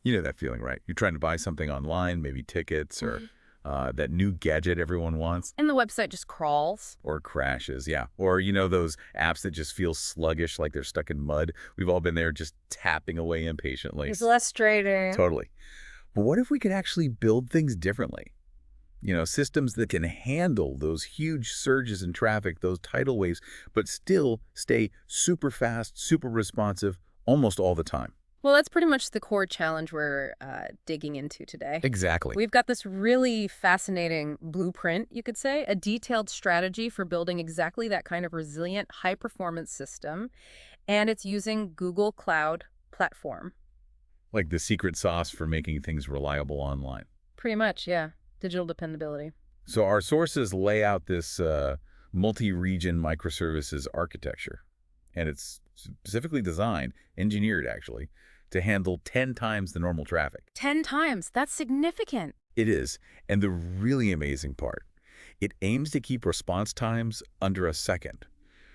You know that feeling, right? You're trying to buy something online, maybe tickets or that new gadget everyone wants. And the website just crawls. Or crashes, yeah. Or, those apps that just feel sluggish, like they're stuck in mud. We've all been there just tapping away impatiently. It's frustrating. Totally. But what if we could actually build things differently? Systems that can handle those huge surges in traffic, those tidal waves, but still stay super fast, super responsive almost all the time. Well, that's pretty much the core challenge we're digging into today. Exactly. We've got this really fascinating blueprint, you could say, a detailed strategy for building exactly that kind of resilient, high-performance system, and it's using Google Cloud Platform. Like the secret sauce for making things reliable online. Pretty much, yeah. Digital dependability. So our sources lay out this multi-region microservices architecture, and it's specifically designed, engineered actually, to handle 10 times the normal traffic. 10 times. That's significant. It is. And the really amazing part, it aims to keep response times under a second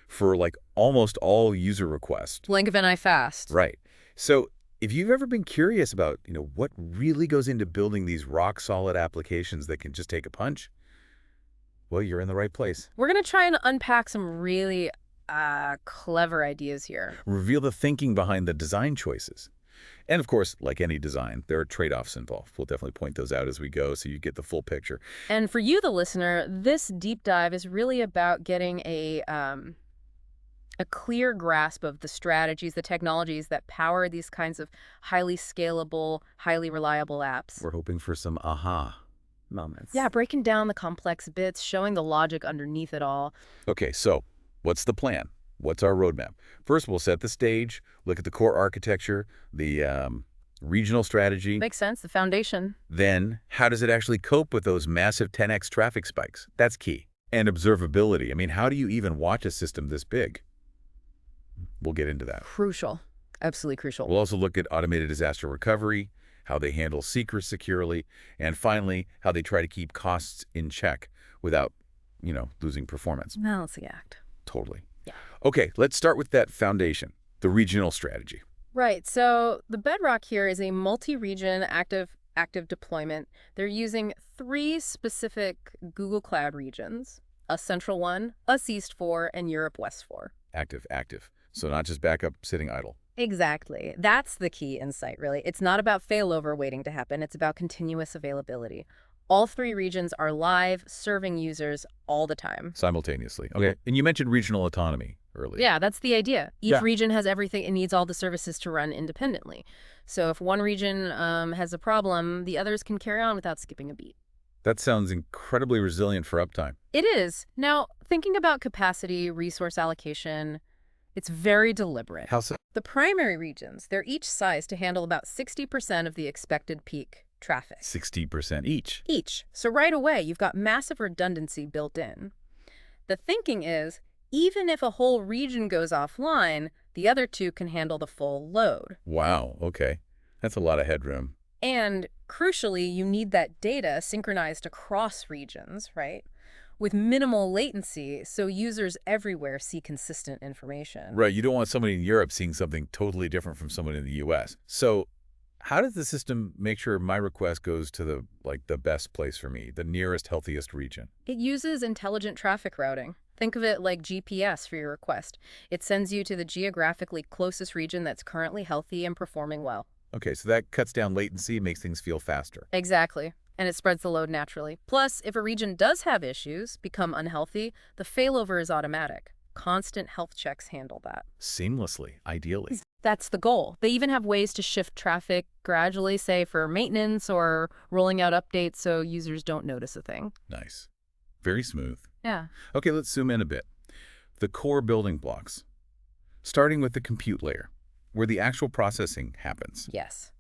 for like almost all user requests. Blink of an eye fast. Right. So if you've ever been curious about, what really goes into building these rock-solid applications that can just take a punch, well, you're in the right place. We're going to try and unpack some really clever ideas here. Reveal the thinking behind the design choices. And of course, like any design, there are trade-offs involved. We'll definitely point those out as we go so you get the full picture. And for you, the listener, this deep dive is really about getting a clear grasp of the strategies, the technologies that power these kinds of highly scalable, highly reliable apps. We're hoping for some aha moments. Yeah, breaking down the complex bits, showing the logic underneath it all. Okay, so what's the plan? What's our roadmap? First, we'll set the stage, look at the core architecture, the regional strategy. Makes sense, the foundation. Then, how does it actually cope with those massive 10x traffic spikes? That's key. And observability. I mean, how do you even watch a system this big? We'll get into that. Crucial. Absolutely crucial. We'll also look at automated disaster recovery, how they handle secrets securely, and finally, how they try to keep costs in check without, losing performance. Balancing act. Totally. Yeah. Okay, let's start with that foundation, the regional strategy. Right. So the bedrock here is a multi-region active deployment. They're using 3 specific Google Cloud regions, a central one, us East 4, and Europe West 4. Active. So not just backup sitting idle. Exactly. That's the key insight, really. It's not about failover waiting to happen. It's about continuous availability. All 3 regions are live, serving users all the time. Simultaneously. Okay. And you mentioned regional autonomy earlier. Yeah, that's the idea. Each region has everything. It needs all the services to run independently. So if one region has a problem, the others can carry on without skipping a beat. That sounds incredibly resilient for uptime. It is. Now, thinking about capacity, resource allocation, it's very deliberate. How so? The primary regions, they're each sized to handle about 60% of the expected peak traffic. 60% each. Each. So right away, you've got massive redundancy built in. The thinking is, even if a whole region goes offline, the other 2 can handle the full load. Wow, okay. That's a lot of headroom. And crucially, you need that data synchronized across regions, right? With minimal latency, so users everywhere see consistent information. Right, you don't want somebody in Europe seeing something totally different from someone in the US. So how does the system make sure my request goes to the best place for me, the nearest, healthiest region? It uses intelligent traffic routing. Think of it like GPS for your request. It sends you to the geographically closest region that's currently healthy and performing well. Okay, so that cuts down latency, makes things feel faster. Exactly. And it spreads the load naturally. Plus, if a region does have issues, become unhealthy, the failover is automatic. Constant health checks handle that. Seamlessly, ideally. That's the goal. They even have ways to shift traffic gradually, say for maintenance or rolling out updates so users don't notice a thing. Nice. Very smooth. Yeah. Okay, let's zoom in a bit. The core building blocks. Starting with the compute layer, where the actual processing happens. Yes.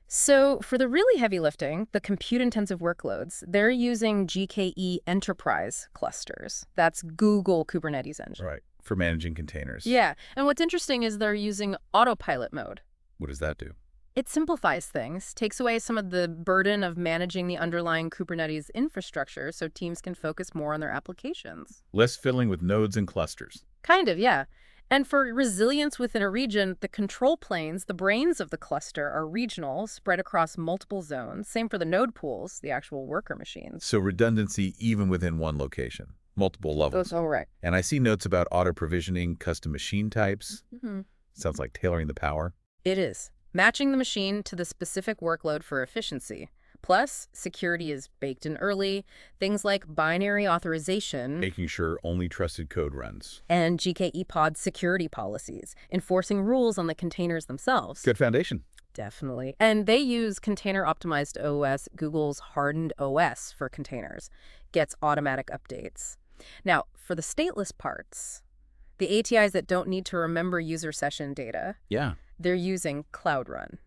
So for the really heavy lifting, the compute-intensive workloads, they're using GKE Enterprise clusters. That's Google Kubernetes Engine. Right, for managing containers. Yeah, and what's interesting is they're using autopilot mode. What does that do? It simplifies things, takes away some of the burden of managing the underlying Kubernetes infrastructure so teams can focus more on their applications. Less fiddling with nodes and clusters. Kind of, yeah. And for resilience within a region, the control planes, the brains of the cluster, are regional, spread across multiple zones. Same for the node pools, the actual worker machines. So redundancy even within one location, multiple That's levels. all right. And I see notes about auto-provisioning, custom machine types. Mm-hmm. Sounds like tailoring the power. It is. Matching the machine to the specific workload for efficiency. Plus, security is baked in early. Things like binary authorization Making sure only trusted code runs. and GKE pod security policies, enforcing rules on the containers themselves. Good foundation. Definitely. And they use container-optimized OS, Google's hardened OS for containers. Gets automatic updates. Now, for the stateless parts, the ATIs that don't need to remember user session data, Yeah. they're using Cloud Run.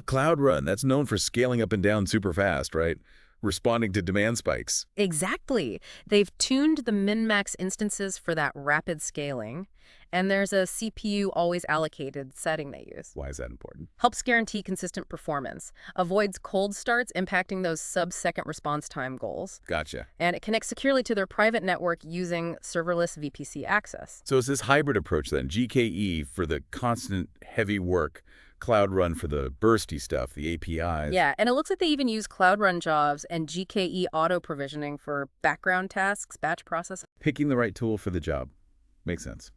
Cloud Run. That's known for scaling up and down super fast, right? Responding to demand spikes. Exactly. They've tuned the min-max instances for that rapid scaling, and there's a CPU always allocated setting they use. Why is that important? Helps guarantee consistent performance, avoids cold starts impacting those sub-second response time goals, Gotcha. and it connects securely to their private network using serverless VPC access. So it's this hybrid approach then, GKE for the constant heavy work, Cloud Run for the bursty stuff, the APIs. Yeah, and it looks like they even use Cloud Run jobs and GKE auto-provisioning for background tasks, batch processing. Picking the right tool for the job. Makes sense.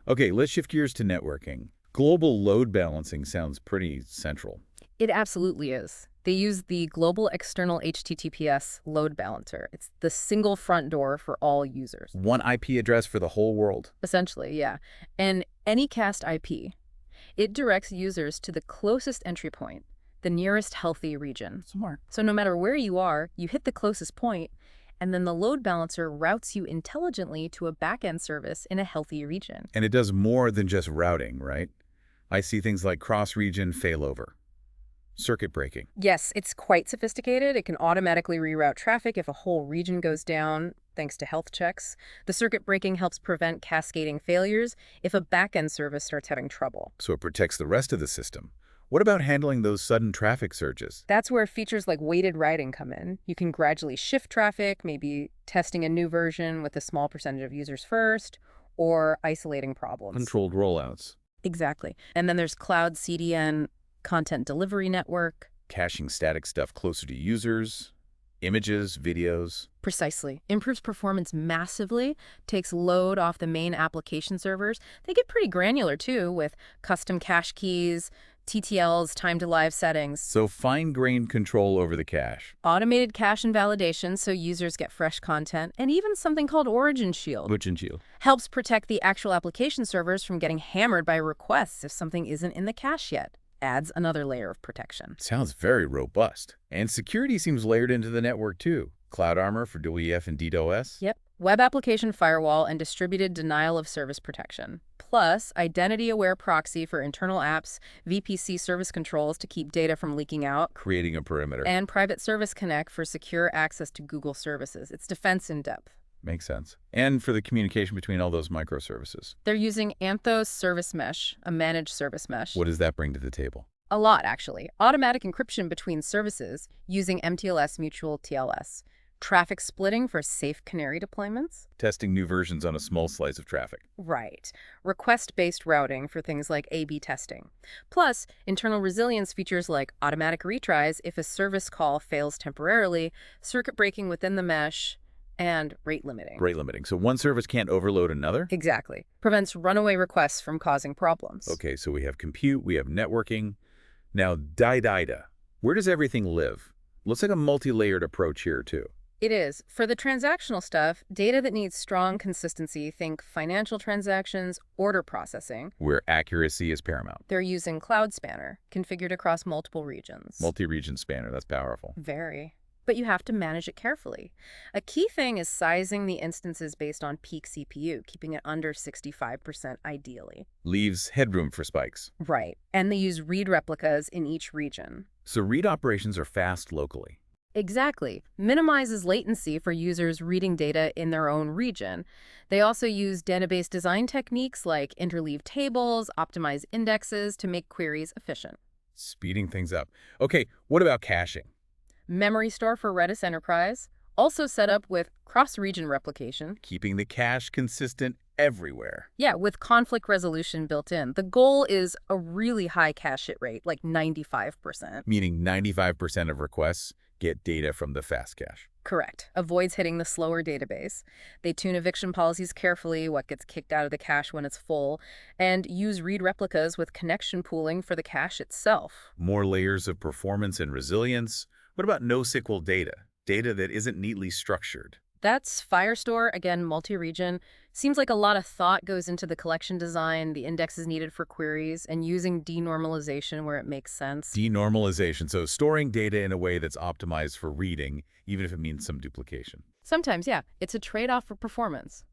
Okay, let's shift gears to networking. Global load balancing sounds pretty central. It absolutely is. They use the Global External HTTPS Load Balancer. It's the single front door for all users. One IP address for the whole world. Essentially, yeah. And Anycast IP. It directs users to the closest entry point, the nearest healthy region. Smart. So no matter where you are, you hit the closest point, and then the load balancer routes you intelligently to a backend service in a healthy region. And it does more than just routing, right? I see things like cross-region failover, circuit breaking. Yes, it's quite sophisticated. It can automatically reroute traffic if a whole region goes down, thanks to health checks. The circuit breaking helps prevent cascading failures if a backend service starts having trouble. So it protects the rest of the system. What about handling those sudden traffic surges? That's where features like weighted routing come in. You can gradually shift traffic, maybe testing a new version with a small percentage of users first, or isolating problems. Controlled rollouts. Exactly. And then there's Cloud CDN, Content Delivery Network. Caching static stuff closer to users, images, videos. Precisely. Improves performance massively, takes load off the main application servers. They get pretty granular, too, with custom cache keys, TTLs, time to live settings. So fine-grained control over the cache. Automated cache invalidation so users get fresh content, and even something called Origin Shield. Origin Shield. Helps protect the actual application servers from getting hammered by requests if something isn't in the cache yet. Adds another layer of protection. Sounds very robust. And security seems layered into the network too. Cloud Armor for WEF and DDoS. Yep. Web application firewall and distributed denial of service protection. Plus, identity-aware proxy for internal apps, VPC service controls to keep data from leaking out, Creating a perimeter. and Private Service Connect for secure access to Google services. It's defense in depth. Makes sense. And for the communication between all those microservices. They're using Anthos Service Mesh, a managed service mesh. What does that bring to the table? A lot, actually. Automatic encryption between services using MTLS mutual TLS. Traffic splitting for safe canary deployments. Testing new versions on a small slice of traffic. Right. Request-based routing for things like A/B testing. Plus, internal resilience features like automatic retries if a service call fails temporarily, circuit breaking within the mesh, and rate limiting. Rate limiting. So one service can't overload another? Exactly. Prevents runaway requests from causing problems. Okay, so we have compute, we have networking. Now, data. Where does everything live? Looks like a multi-layered approach here, too. It is. For the transactional stuff, data that needs strong consistency, think financial transactions, order processing. Where accuracy is paramount. They're using Cloud Spanner, configured across multiple regions. Multi-region spanner, that's powerful. Very. But you have to manage it carefully. A key thing is sizing the instances based on peak CPU, keeping it under 65% ideally. Leaves headroom for spikes. Right. And they use read replicas in each region. So read operations are fast locally. Exactly. Minimizes latency for users reading data in their own region. They also use database design techniques like interleave tables, optimize indexes to make queries efficient. Speeding things up. Okay, what about caching? Memory store for Redis Enterprise, Also set up with cross-region replication. Keeping the cache consistent everywhere. Yeah, with conflict resolution built in. The goal is a really high cache hit rate, like 95%. Meaning 95% of requests get data from the fast cache. Correct. Avoids hitting the slower database. They tune eviction policies carefully, what gets kicked out of the cache when it's full, and use read replicas with connection pooling for the cache itself. More layers of performance and resilience. What about NoSQL data? Data that isn't neatly structured. That's Firestore, again, multi-region. Seems like a lot of thought goes into the collection design, the indexes needed for queries, and using denormalization where it makes sense. Denormalization, so storing data in a way that's optimized for reading, even if it means some duplication. Sometimes, yeah, it's a trade-off for performance.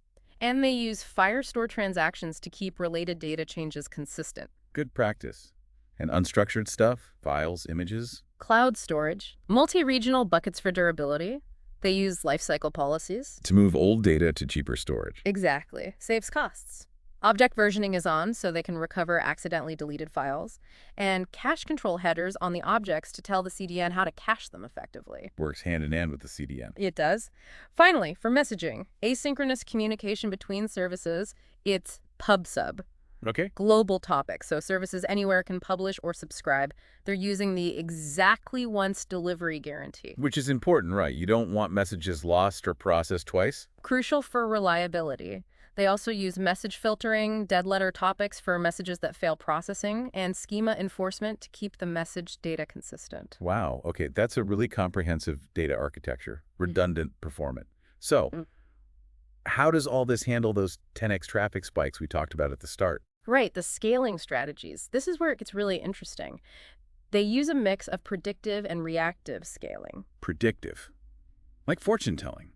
And they use Firestore transactions to keep related data changes consistent. Good practice. And unstructured stuff, files, images. Cloud storage, multi-regional buckets for durability. They use lifecycle policies. To move old data to cheaper storage. Exactly. Saves costs. Object versioning is on, so they can recover accidentally deleted files. And cache control headers on the objects to tell the CDN how to cache them effectively. Works hand in hand with the CDN. It does. Finally, for messaging, asynchronous communication between services, it's PubSub. Okay. Global topic, so services anywhere can publish or subscribe. They're using the exactly once delivery guarantee. Which is important, right? You don't want messages lost or processed twice. Crucial for reliability. They also use message filtering, dead letter topics for messages that fail processing, and schema enforcement to keep the message data consistent. Wow. Okay, that's a really comprehensive data architecture. Redundant, performant. So, how does all this handle those 10x traffic spikes we talked about at the start? Right, the scaling strategies. This is where it gets really interesting. They use a mix of predictive and reactive scaling. Predictive. Like fortune telling.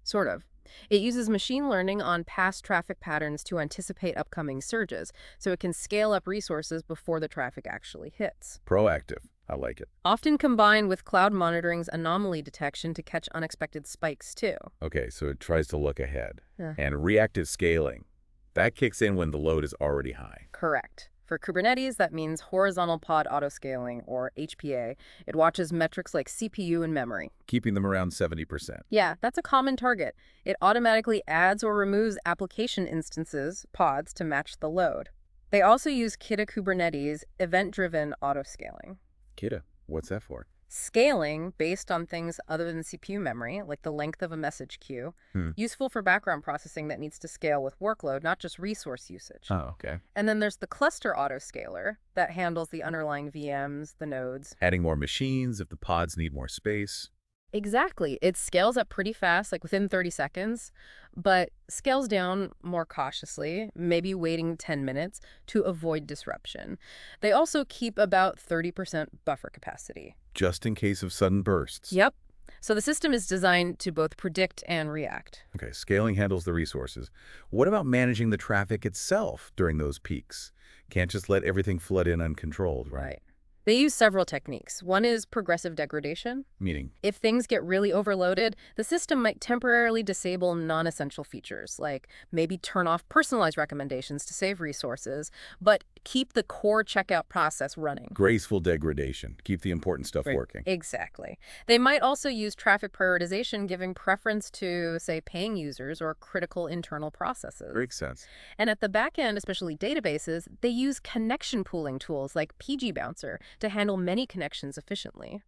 Sort of. It uses machine learning on past traffic patterns to anticipate upcoming surges, so it can scale up resources before the traffic actually hits. Proactive. I like it. Often combined with cloud monitoring's anomaly detection to catch unexpected spikes, too. Okay, so it tries to look ahead. Yeah. And reactive scaling. That kicks in when the load is already high. Correct. For Kubernetes, that means horizontal pod autoscaling, or HPA. It watches metrics like CPU and memory. Keeping them around 70%. Yeah, that's a common target. It automatically adds or removes application instances, pods, to match the load. They also use Kida Kubernetes event-driven autoscaling. Kida, what's that for? Scaling based on things other than CPU memory, like the length of a message queue. Useful for background processing that needs to scale with workload, not just resource usage. Oh, okay. And then there's the cluster autoscaler that handles the underlying VMs, the nodes. Adding more machines if the pods need more space. Exactly. It scales up pretty fast, like within 30 seconds, but scales down more cautiously, maybe waiting 10 minutes to avoid disruption. They also keep about 30% buffer capacity. Just in case of sudden bursts. Yep. So the system is designed to both predict and react. Okay, scaling handles the resources. What about managing the traffic itself during those peaks? Can't just let everything flood in uncontrolled, right? They use several techniques. One is progressive degradation. Meaning? If things get really overloaded, the system might temporarily disable non-essential features, like maybe turn off personalized recommendations to save resources, but keep the core checkout process running. Graceful degradation. Keep the important stuff working. Exactly. They might also use traffic prioritization, giving preference to, say, paying users or critical internal processes. Makes sense. And at the back end, especially databases, they use connection pooling tools like PG Bouncer to handle many connections efficiently.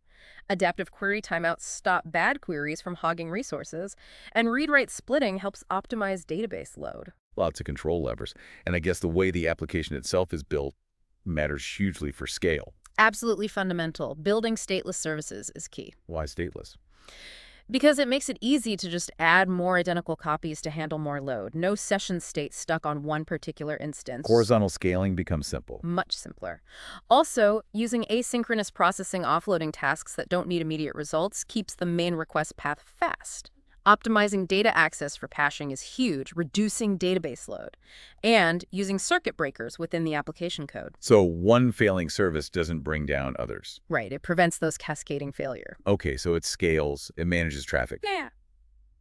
Adaptive query timeouts stop bad queries from hogging resources, and read-write splitting helps optimize database load. Lots of control levers. And I guess the way the application itself is built matters hugely for scale. Absolutely fundamental. Building stateless services is key. Why stateless? Because it makes it easy to just add more identical copies to handle more load. No session state stuck on one particular instance. Horizontal scaling becomes simple. Much simpler. Also, using asynchronous processing offloading tasks that don't need immediate results keeps the main request path fast. Optimizing data access for caching is huge, reducing database load, and using circuit breakers within the application code. So one failing service doesn't bring down others. Right, it prevents those cascading failure. Okay, so it scales, it manages traffic. Yeah.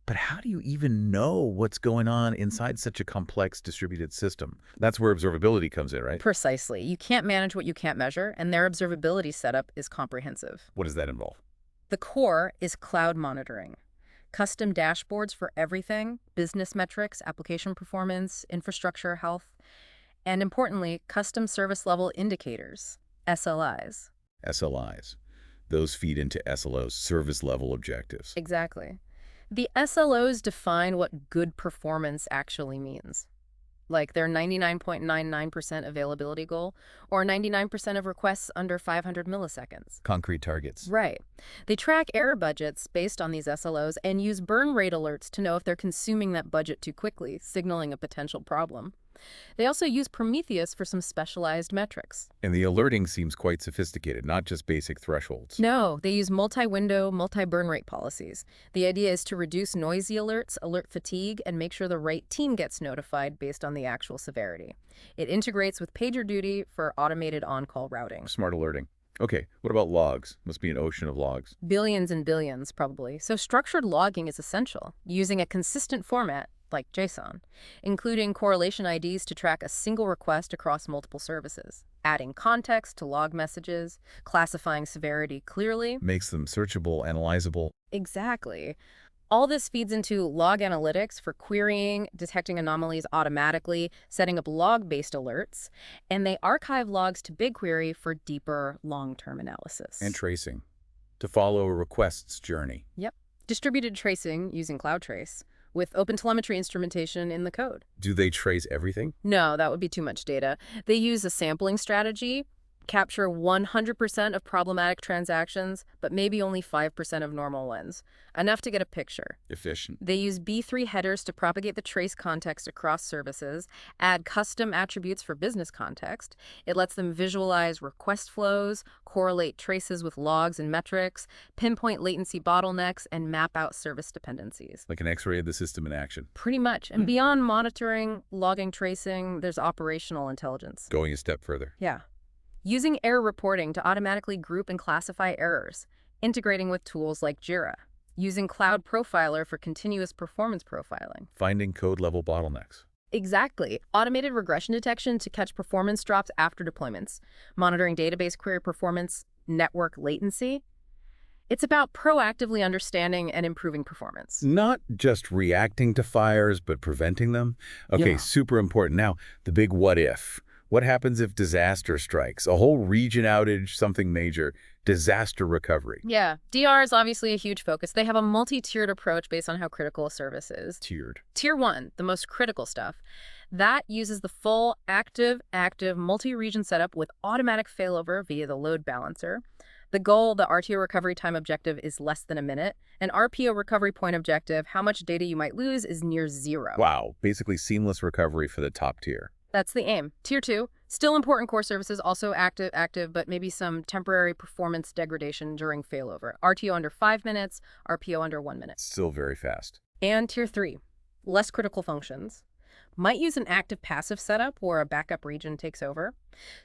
But how do you even know what's going on inside such a complex distributed system? That's where observability comes in, right? Precisely. You can't manage what you can't measure, and their observability setup is comprehensive. What does that involve? The core is cloud monitoring. custom dashboards for everything, business metrics, application performance, infrastructure health, and importantly, custom service level indicators, SLIs. SLIs. Those feed into SLO's service level objectives. Exactly. The SLOs define what good performance actually means, like their 99.99% availability goal or 99% of requests under 500 milliseconds. Concrete targets. Right. They track error budgets based on these SLOs and use burn rate alerts to know if they're consuming that budget too quickly, signaling a potential problem. They also use Prometheus for some specialized metrics. And the alerting seems quite sophisticated, not just basic thresholds. No, they use multi-window, multi-burn rate policies. The idea is to reduce noisy alerts, alert fatigue, and make sure the right team gets notified based on the actual severity. It integrates with PagerDuty for automated on-call routing. Smart alerting. Okay, what about logs? Must be an ocean of logs. Billions and billions, probably. So structured logging is essential, using a consistent format like JSON, including correlation IDs to track a single request across multiple services, adding context to log messages, classifying severity clearly. Makes them searchable, analyzable. Exactly. All this feeds into log analytics for querying, detecting anomalies automatically, setting up log-based alerts, and they archive logs to BigQuery for deeper long-term analysis. And tracing, to follow a request's journey. Yep. Distributed tracing using CloudTrace, with OpenTelemetry instrumentation in the code. Do they trace everything? No, that would be too much data. They use a sampling strategy, capture 100% of problematic transactions, but maybe only 5% of normal ones. Enough to get a picture. Efficient. They use B3 headers to propagate the trace context across services, add custom attributes for business context. It lets them visualize request flows, correlate traces with logs and metrics, pinpoint latency bottlenecks, and map out service dependencies. Like an X-ray of the system in action. Pretty much. And beyond monitoring, logging, tracing, there's operational intelligence. Going a step further. Yeah. Using error reporting to automatically group and classify errors, integrating with tools like Jira, using Cloud Profiler for continuous performance profiling. Finding code-level bottlenecks. Exactly. Automated regression detection to catch performance drops after deployments, monitoring database query performance, network latency. It's about proactively understanding and improving performance. Not just reacting to fires, but preventing them. Okay, Yeah. super important. Now, the big what if. What happens if disaster strikes? A whole region outage, something major. Disaster recovery. Yeah, DR is obviously a huge focus. They have a multi-tiered approach based on how critical a service is. Tiered. Tier 1, the most critical stuff, that uses the full active, multi-region setup with automatic failover via the load balancer. The goal, the RTO recovery time objective, is less than a minute. An RPO recovery point objective, how much data you might lose, is near 0. Wow, basically seamless recovery for the top tier. That's the aim. Tier 2, still important core services, also active, but maybe some temporary performance degradation during failover. RTO under 5 minutes, RPO under 1 minute. Still very fast. And Tier 3, less critical functions. Might use an active-passive setup where a backup region takes over.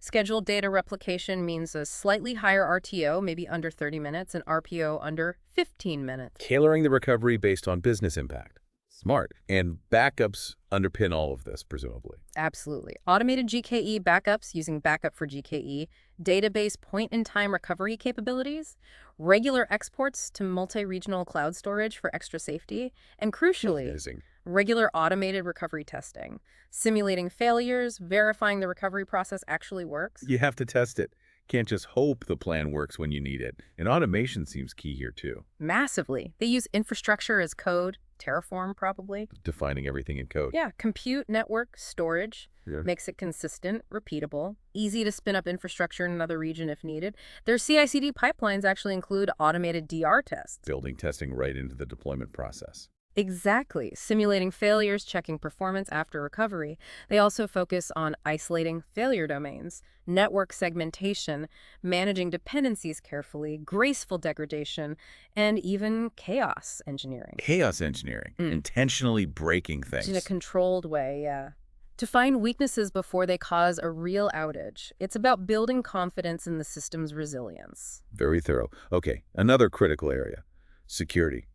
Scheduled data replication means a slightly higher RTO, maybe under 30 minutes, and RPO under 15 minutes. Tailoring the recovery based on business impact. Smart. And backups underpin all of this, presumably. Absolutely. Automated GKE backups using Backup for GKE, database point-in-time recovery capabilities, regular exports to multi-regional cloud storage for extra safety, and crucially, Amazing. regular automated recovery testing, simulating failures, verifying the recovery process actually works. You have to test it. Can't just hope the plan works when you need it. And automation seems key here, too. Massively. They use infrastructure as code, Terraform probably. Defining everything in code. Yeah, compute, network, storage. Yeah. Makes it consistent, repeatable, easy to spin up infrastructure in another region if needed. Their CI/CD pipelines actually include automated DR tests. Building testing right into the deployment process. Exactly. Simulating failures, checking performance after recovery. They also focus on isolating failure domains, network segmentation, managing dependencies carefully, graceful degradation, and even chaos engineering. Chaos engineering. Intentionally breaking things. In a controlled way, yeah. To find weaknesses before they cause a real outage. It's about building confidence in the system's resilience. Very thorough. Okay, another critical area. Security.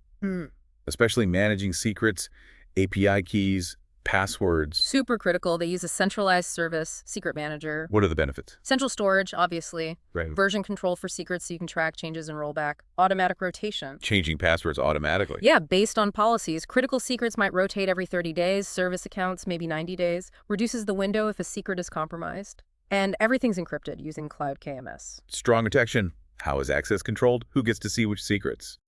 Especially managing secrets, API keys, Passwords. Super critical. They use a centralized service, secret manager. What are the benefits? Central storage, obviously. Right. Version control for secrets so you can track changes and rollback. Automatic rotation. Changing passwords automatically. Yeah, based on policies. Critical secrets might rotate every 30 days. Service accounts, maybe 90 days. Reduces the window if a secret is compromised. And everything's encrypted using cloud KMS. Strong detection. How is access controlled? Who gets to see which secrets?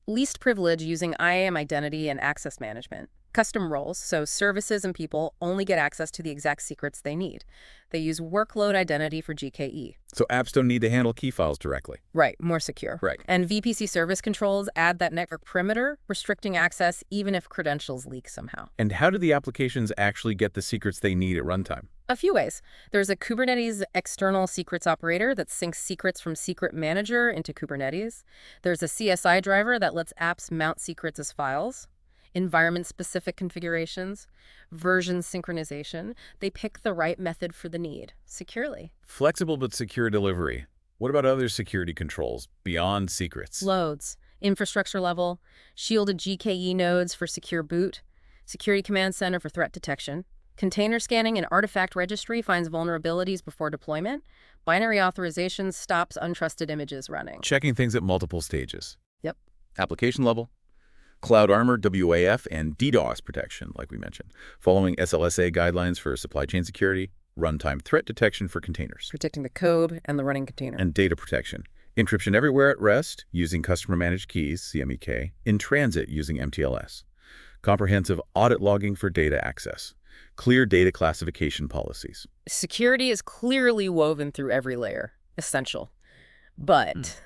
Least privilege using IAM identity and access management. Custom roles, so services and people only get access to the exact secrets they need. They use workload identity for GKE. So apps don't need to handle key files directly. Right, more secure. Right. And VPC service controls add that network perimeter, restricting access even if credentials leak somehow. And how do the applications actually get the secrets they need at runtime? A few ways. There's a Kubernetes external secrets operator that syncs secrets from Secret Manager into Kubernetes. There's a CSI driver that lets apps mount secrets as files. Environment-specific configurations, version synchronization. They pick the right method for the need, securely. Flexible but secure delivery. What about other security controls beyond secrets? Loads. Infrastructure level. Shielded GKE nodes for secure boot. Security Command Center for threat detection. Container scanning and artifact registry finds vulnerabilities before deployment. Binary authorization stops untrusted images running. Checking things at multiple stages. Yep. Application level. Cloud Armor, WAF, and DDoS protection, like we mentioned. Following SLSA guidelines for supply chain security. Runtime threat detection for containers. Protecting the code and the running container. And data protection. Encryption everywhere at rest using customer managed keys, CMEK. In transit using MTLS. Comprehensive audit logging for data access. Clear data classification policies. Security is clearly woven through every layer. Essential. But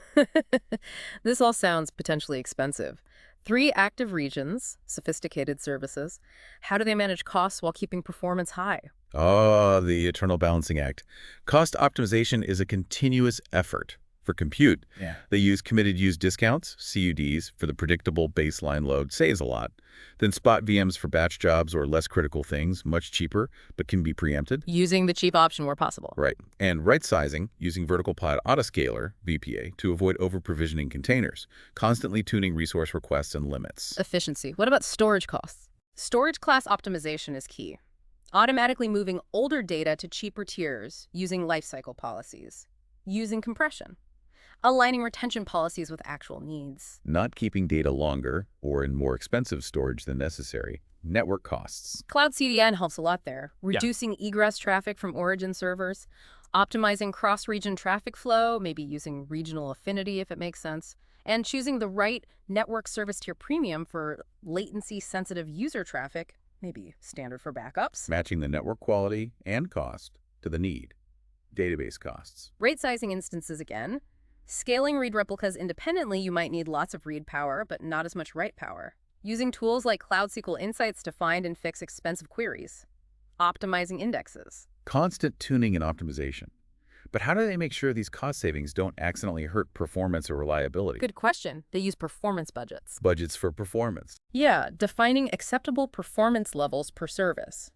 this all sounds potentially expensive. 3 active regions, sophisticated services. How do they manage costs while keeping performance high? Oh, the eternal balancing act. Cost optimization is a continuous effort. For compute, they use committed use discounts, CUDs, for the predictable baseline load, saves a lot. Then spot VMs for batch jobs or less critical things, much cheaper, but can be preempted. Using the cheap option where possible. Right. And right-sizing, using vertical pod autoscaler, VPA, to avoid over-provisioning containers, constantly tuning resource requests and limits. Efficiency. What about storage costs? Storage class optimization is key. Automatically moving older data to cheaper tiers using lifecycle policies. Using compression. Aligning retention policies with actual needs. Not keeping data longer or in more expensive storage than necessary. Network costs. Cloud CDN helps a lot there. Reducing egress traffic from origin servers. Optimizing cross-region traffic flow, maybe using regional affinity if it makes sense. And choosing the right network service tier premium for latency-sensitive user traffic, maybe standard for backups. Matching the network quality and cost to the need. Database costs. Rate-sizing instances again. Scaling read replicas independently, you might need lots of read power, but not as much write power. Using tools like Cloud SQL Insights to find and fix expensive queries. Optimizing indexes. Constant tuning and optimization. But how do they make sure these cost savings don't accidentally hurt performance or reliability? Good question. They use performance budgets. Budgets for performance. Yeah, defining acceptable performance levels per service.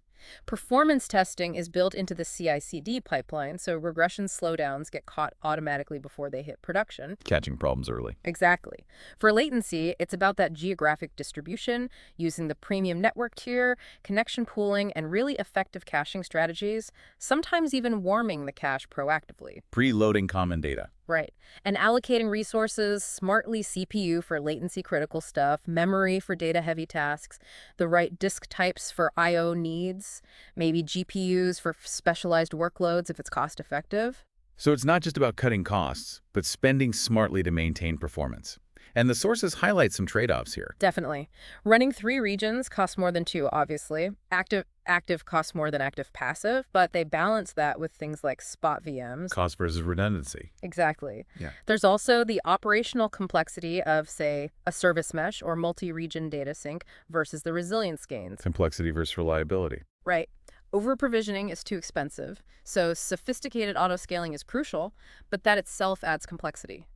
Performance testing is built into the CI/CD pipeline, so regression slowdowns get caught automatically before they hit production. Catching problems early. Exactly. For latency, it's about that geographic distribution, using the premium network tier, connection pooling, and really effective caching strategies, sometimes even warming the cache proactively. Preloading common data. Right. And allocating resources smartly, CPU for latency-critical stuff, memory for data-heavy tasks, the right disk types for I/O needs, maybe GPUs for specialized workloads if it's cost-effective. So it's not just about cutting costs, but spending smartly to maintain performance. And the sources highlight some trade-offs here. Definitely. Running 3 regions costs more than 2, obviously. Active costs more than active passive, but they balance that with things like spot VMs. Cost versus redundancy. Exactly. Yeah. There's also the operational complexity of, say, a service mesh or multi-region data sync versus the resilience gains. Complexity versus reliability. Right. Over-provisioning is too expensive, so sophisticated auto-scaling is crucial, but that itself adds complexity.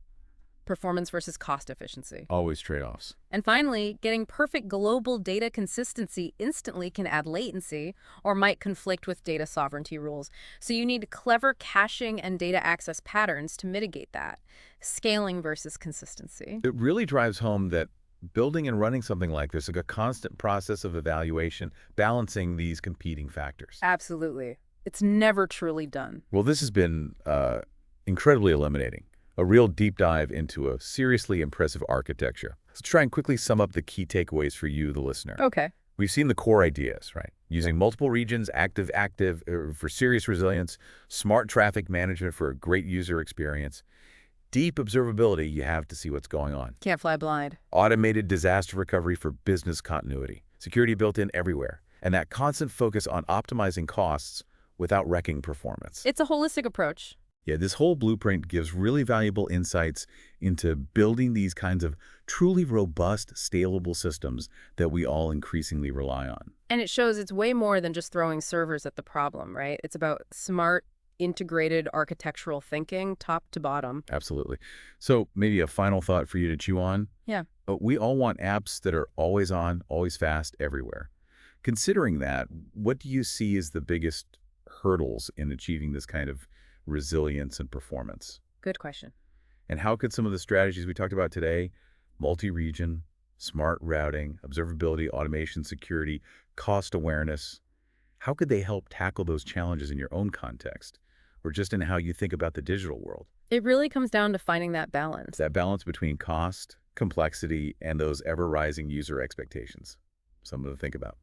Performance versus cost efficiency. Always trade-offs. And finally, getting perfect global data consistency instantly can add latency or might conflict with data sovereignty rules. So you need clever caching and data access patterns to mitigate that. Scaling versus consistency. It really drives home that Building and running something like this is a constant process of evaluation, balancing these competing factors. Absolutely. It's never truly done. Well, this has been incredibly illuminating, a real deep dive into a seriously impressive architecture. Let's try and quickly sum up the key takeaways for you, the listener. Okay. We've seen the core ideas, right? Using multiple regions, active, for serious resilience, smart traffic management for a great user experience, deep observability you have to see what's going on, Can't fly blind. automated disaster recovery for business continuity, security built in everywhere, and that constant focus on optimizing costs without wrecking performance. It's a holistic approach. Yeah, this whole blueprint gives really valuable insights into building these kinds of truly robust, scalable systems that we all increasingly rely on. And it shows it's way more than just throwing servers at the problem, right? It's about smart, integrated architectural thinking, top to bottom. Absolutely. So maybe a final thought for you to chew on. Yeah. We all want apps that are always on, always fast, everywhere. Considering that, what do you see as the biggest hurdles in achieving this kind of resilience and performance? Good question. And how could some of the strategies we talked about today, multi-region, smart routing, observability, automation, security, cost awareness, how could they help tackle those challenges in your own context, or just in how you think about the digital world? It really comes down to finding that balance. That balance between cost, complexity, and those ever-rising user expectations. Something to think about.